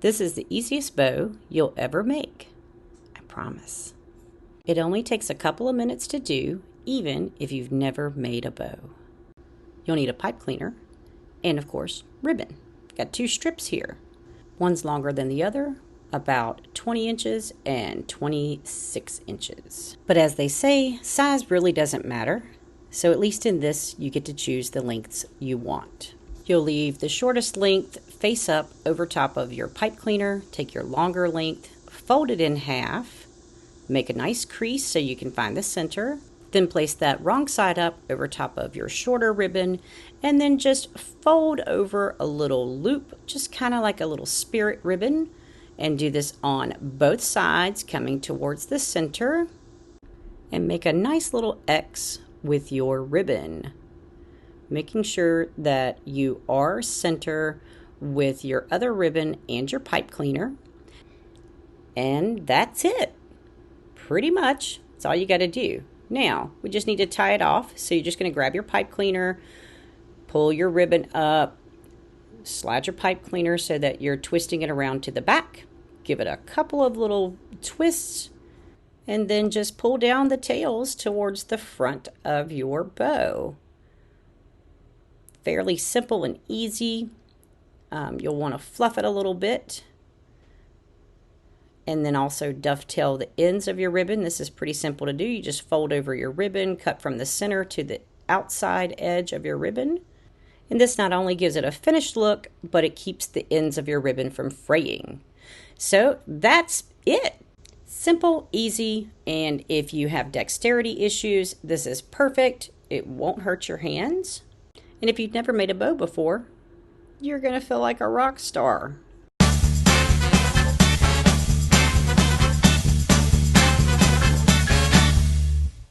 This is the easiest bow you'll ever make, I promise. It only takes a couple of minutes to do, even if you've never made a bow. You'll need a pipe cleaner and, of course, ribbon. Got 2 strips here. One's longer than the other, about 20 inches and 26 inches. But as they say, size really doesn't matter. So at least in this, you get to choose the lengths you want. You'll leave the shortest length face up over top of your pipe cleaner. Take your longer length, fold it in half, make a nice crease so you can find the center. Then place that wrong side up over top of your shorter ribbon, and then just fold over a little loop, just kind of like a little spirit ribbon, and do this on both sides coming towards the center, and make a nice little X with your ribbon, making sure that you are center with your other ribbon and your pipe cleaner. And that's it. Pretty much, that's all you got to do. Now, we just need to tie it off. So you're just going to grab your pipe cleaner, pull your ribbon up, slide your pipe cleaner so that you're twisting it around to the back. Give it a couple of little twists, and then just pull down the tails towards the front of your bow. Fairly simple and easy. You'll want to fluff it a little bit, and then also dovetail the ends of your ribbon. This is pretty simple to do. You just fold over your ribbon, cut from the center to the outside edge of your ribbon. And this not only gives it a finished look, but it keeps the ends of your ribbon from fraying. So that's it. Simple, easy, and if you have dexterity issues, this is perfect. It won't hurt your hands. And if you've never made a bow before, you're going to feel like a rock star.